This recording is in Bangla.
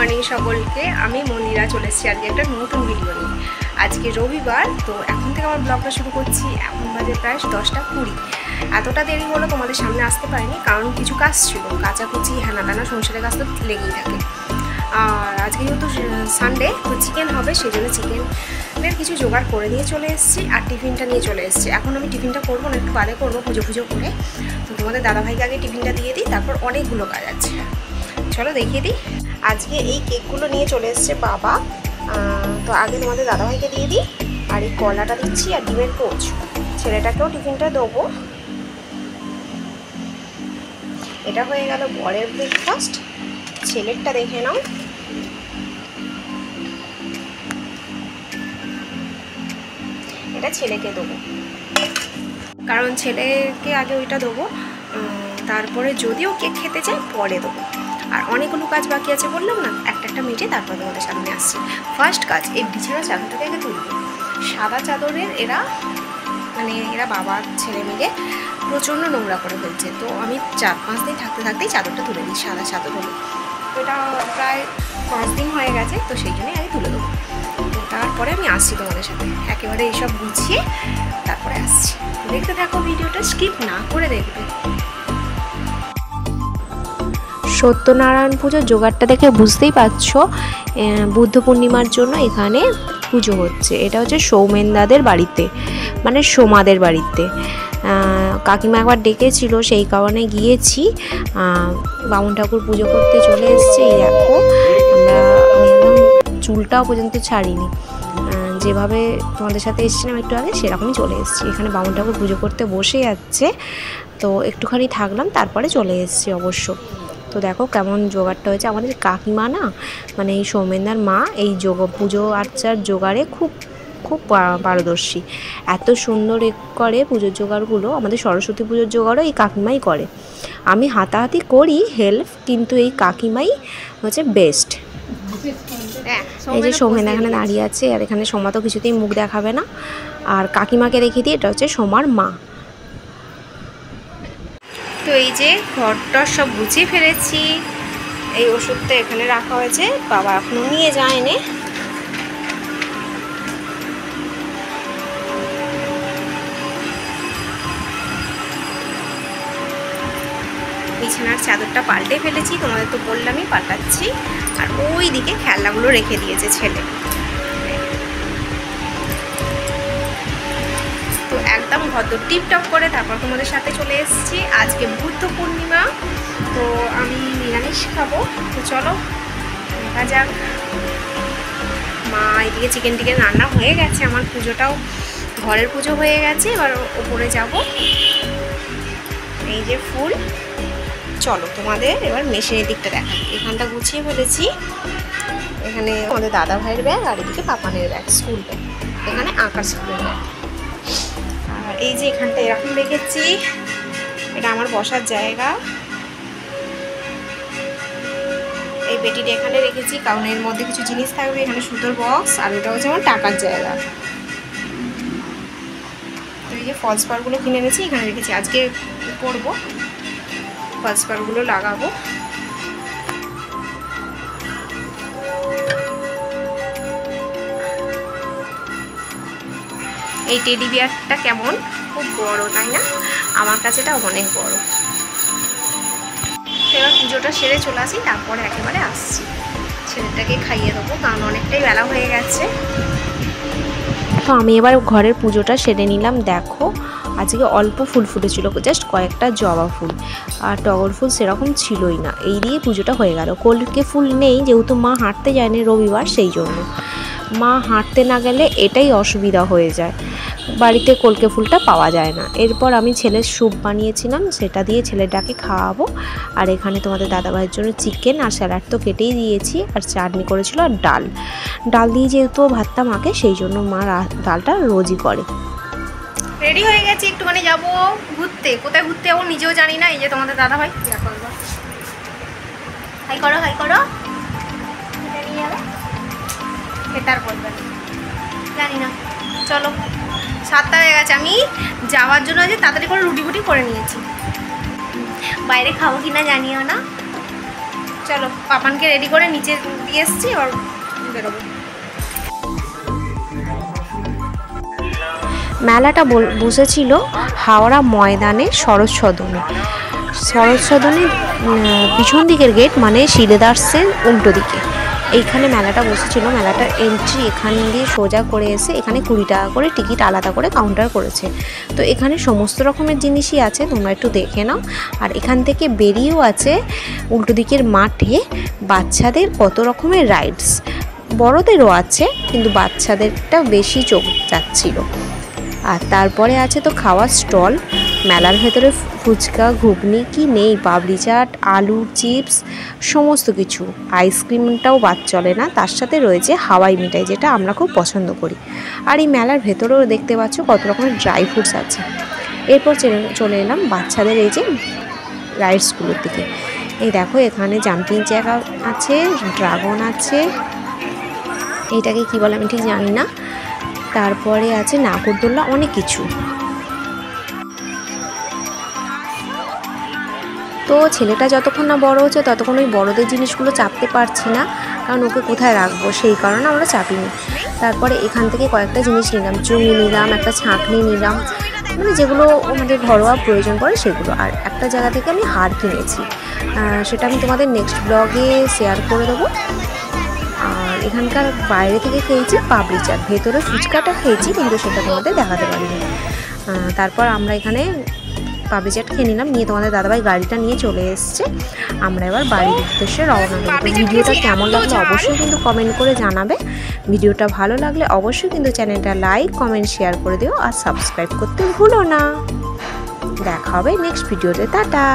মর্নিং সকলকে। আমি মন্দিরা চলে এসেছি আজকে একটা নতুন ভিডিও নিয়ে। আজকে রবিবার, তো এখন থেকে আমার ব্লগটা শুরু করছি। এখন বাজে প্রায় 10:20। এতটা দেরি হলো তোমাদের সামনে আসতে পারিনি, কারণ কিছু কাজ ছিল, কাচাকুচি হ্যানা টানা সংসারের কাজ তো লেগেই থাকে। আর আজকে যেহেতু সানডে, তো চিকেন হবে, সেই জন্য চিকেনের কিছু জোগাড় করে নিয়ে চলে এসেছি। আর টিফিনটা নিয়ে চলে এসেছি। এখন আমি টিফিনটা করবো না, একটু বাদে করবো পুজো করে। তো তোমাদের দাদাভাইকে আগে টিফিনটা দিয়ে দিই, তারপর অনেকগুলো কাজ আছে, চলো দেখিয়ে দিই। আজকে এই কেকগুলো নিয়ে চলে এসছে বাবা। তো আগে তোমাদের দাদাভাইকে দিয়ে দিই। আর এই কলাটা দিচ্ছি আর ডিমের পোচ। ছেলেটাকেও টিফিনটা দেবো। এটা হয়ে গেল বরের ব্রেকফাস্ট। ছেলেরটা দেখে নাও। এটা ছেলেকে দেবো, কারণ ছেলেকে আগে ওইটা দেবো, তারপরে যদিও কেক খেতে চাই পরে দেবো। আর অনেকগুলো কাজ বাকি আছে বললাম না, একটা মিটে তারপর তোমাদের সামনে আসছি। ফার্স্ট কাজ, এই বিছানা চাদরটাকে আগে তুলবো। সাদা চাদরের এরা বাবা ছেলে মিলে প্রচণ্ড নোংরা করে ফেলছে। তো আমি 4-5 দিন থাকতেই চাদরটা তুলে দিই। সাদা চাদর হলো, তো এটা প্রায় 5 দিন হয়ে গেছে, তো সেই জন্যই আগে তুলে দেবো। তো তারপরে আমি আসছি তোমাদের সাথে, একেবারে এইসব গুছিয়ে তারপরে আসছি। দেখতে থাকো ভিডিওটা, স্কিপ না করে দেখবে। সত্যনারায়ণ পুজোর জোগাড়টা দেখে বুঝতেই পারছো, বুদ্ধ পূর্ণিমার জন্য এখানে পুজো হচ্ছে। এটা হচ্ছে সৌমেনদাদের বাড়িতে, মানে সোমাদের বাড়িতে। কাকিমা একবার ডেকেছিল, সেই কারণে গিয়েছি। বামুন ঠাকুর পুজো করতে চলে এসছে। এই দেখো, আমি একদম চুলটাও পর্যন্ত ছাড়িনি, যেভাবে তোমাদের সাথে এসেছিলাম একটু আগে সেরকমই চলে এসেছি। এখানে বামুন ঠাকুর পুজো করতে বসে যাচ্ছে, তো একটুখানি থাকলাম, তারপরে চলে এসেছি অবশ্য। তো দেখো কেমন জোগাড়টা হয়েছে। আমাদের কাকিমা না, মানে এই সৌমেনদার মা, এই পুজো আর্চার জোগাড়ে খুব পারদর্শী। এত সুন্দর করে পুজোর জোগাড়গুলো। আমাদের সরস্বতী পুজোর জোগাড়ও এই কাকিমাই করে। আমি হাতাহাতি করি হেল্প, কিন্তু এই কাকিমাই হচ্ছে বেস্ট। এই যে সৌমেন এখানে দাঁড়িয়ে আছে, আর এখানে সোমা তো কিছুতেই মুখ দেখাবে না। আর কাকিমাকে দেখিয়ে দিই, এটা হচ্ছে সোমার মা। তো এই যে ঘরটা সব গুছিয়ে ফেলেছি। এই ওষুধটা এখানে রাখা হয়েছে, বাবা এখনো নিয়ে যায়নি। বিছানার চাদরটা পাল্টে ফেলেছি, তোমাদের তো বললামই পাল্টাচ্ছি। আর ওই দিকে খেলনাগুলো রেখে দিয়েছে ছেলে। তো একদম ভদ্র টিপটপ করে তারপর তোমাদের সাথে চলে এসেছি। আজকে বুদ্ধ পূর্ণিমা, তো আমি নিরামিষ খাবো। তো চলো দেখা যাক। মা এদিকে চিকেন রান্না হয়ে গেছে। আমার পুজোটাও, ঘরের পুজো হয়ে গেছে। এবার ওপরে যাব। এই যে ফুল। চলো তোমাদের এবার মেশিনের দিকটা দেখাই। এখানটা গুছিয়ে ফেলেছি। এখানে আমাদের দাদা ভাইয়ের ব্যাগ, আর এদিকে পাপানের ব্যাগ, স্কুল ব্যাগ। এখানে আঁকার স্কুলের ব্যাগ। আর এই যে এখানটা এরকম রেখেছি, এটা আমার বসার জায়গা। এই পেটিটা এখানে রেখেছি, কারণ এর মধ্যে কিছু জিনিস থাকবে। এখানে সুতোর বক্স, আর এটা হচ্ছে আমার টাকার জায়গা। তো এই যে ফলস পারগুলো কিনে এনেছি, এখানে রেখেছি। আজকে করবো, ফলস পারগুলো লাগাবো। এই টেডি বিয়ারটা কেমন, খুব বড় তাই না? আমার কাছে এটা অনেক বড়। এবার পুজোটা সেরে চলে আসি, তারপরে একেবারে আসছি। ছেলেটাকে খাইয়ে দেবো, কারণ অনেকটাই বেলা হয়ে গেছে। তো আমি এবার ঘরের পুজোটা সেরে নিলাম। দেখো আজকে অল্প ফুল ফুটেছিল, জাস্ট কয়েকটা জবা ফুল, আর টগর ফুল সেরকম ছিলই না। এই দিয়ে পুজোটা হয়ে গেল। কলকে ফুল নেই, যেহেতু মা হাঁটতে যায়নি রবিবার, সেই জন্য। মা হাঁটতে না গেলে এটাই অসুবিধা হয়ে যায়, বাড়িতে কলকে ফুলটা পাওয়া যায় না। এরপর আমি ছেলের স্যুপ বানিয়েছিলাম, সেটা দিয়ে ছেলেটাকে খাওয়াবো। আর এখানে তোমাদের দাদাভাইয়ের জন্য চিকেন আর স্যালাড তো কেটেই দিয়েছি, আর চাটনি করেছিল, আর ডাল দিয়ে যেহেতু ভাতটা মাকে, সেই জন্য মা ডালটা রোজই করে। রেডি হয়ে গেছি, একটুখানি যাবো ঘুরতে। কোথায় ঘুরতে যাবো নিজেও জানি না। এই যে তোমাদের দাদাভাই, হাই করো। বেতার করবেন জানি না। চলো 7টা হয়ে গেছে। আমি যাওয়ার জন্য যে তাড়াতাড়ি করে রুটি ফুটি করে নিয়েছি। বাইরে খাবো কিনা জানিও না, চলো পাপানকে রেডি করে নিচে দিয়ে এসছি, আর বেরোবো। মেলাটা বসেছিল হাওড়া ময়দানে শরৎ সদনে। শরৎ সদনের পিছন দিকের গেট মানে শিলেদার্সের উল্টো দিকে এইখানে মেলাটা বসেছিল। মেলাটার এন্ট্রি এখান দিয়ে সোজা করে এসে এখানে 20 টাকা করে টিকিট আলাদা করে কাউন্টার করেছে। তো এখানে সমস্ত রকমের জিনিসই আছে, তোমরা একটু দেখে নাও। আর এখান থেকে বেরিয়েও আছে উল্টো দিকের মাঠে বাচ্চাদের কত রকমের রাইডস, বড়দেরও আছে কিন্তু বাচ্চাদেরটা বেশি চোখ যাচ্ছিল। আর তারপরে আছে তো খাওয়ার স্টল। মেলার ভেতরে ফুচকা ঘুগনি কি নেই, পাপড়ি চাট, আলুর চিপস সমস্ত কিছু। আইসক্রিমটাও বাদ চলে না। তার সাথে রয়েছে হাওয়াই মিঠাই, যেটা আমরা খুব পছন্দ করি। আর এই মেলার ভেতরেও দেখতে পাচ্ছ কত রকমের ড্রাই ফ্রুটস আছে। এরপর চলে এলাম বাচ্চাদের এই যে রাইডসগুলোর দিকে। এই দেখো এখানে জাম্পিং জ্যাক আছে, ড্রাগন আছে, এইটাকে কি বলে আমি ঠিক জানি না। তারপরে আছে নাগরদোল্লা, অনেক কিছু। তো ছেলেটা যতক্ষণ না বড় হচ্ছে ততক্ষণ ওই বড়দের জিনিসগুলো চাপতে পারছি না, কারণ ওকে কোথায় রাখবো, সেই কারণে আমরা চাপিনি। তারপরে এখান থেকে কয়েকটা জিনিস নিলাম, চুঙি নিলাম, একটা ছাঁকনি নিলাম, মানে যেগুলো আমাদের ঘরোয়া প্রয়োজন পড়ে সেগুলো। আর একটা জায়গা থেকে আমি হার কিনেছি, সেটা আমি তোমাদের নেক্সট ব্লগে শেয়ার করে দেবো। আর এখানকার বাইরে থেকে খেয়েছি পাপড়ি চাট, ভেতরে ফুচকাটা খেয়েছি কিন্তু সেটা তোমাদের দেখাতে পারিনি। তারপর আমরা এখানে পাপড়ি চাট খেয়ে নিলাম, নিয়ে তোমাদের দাদাভাই গাড়িটা নিয়ে চলে এসছে। আমরা এবার বাড়ির উদ্দেশ্যে রওনা দেবো। ভিডিওটা কেমন লাগলো অবশ্যই কিন্তু কমেন্ট করে জানাবে। ভিডিওটা ভালো লাগলে অবশ্যই কিন্তু চ্যানেলটা লাইক কমেন্ট শেয়ার করে দিও, আর সাবস্ক্রাইব করতে ভুলো না। দেখা হবে নেক্সট ভিডিওতে। টাটা।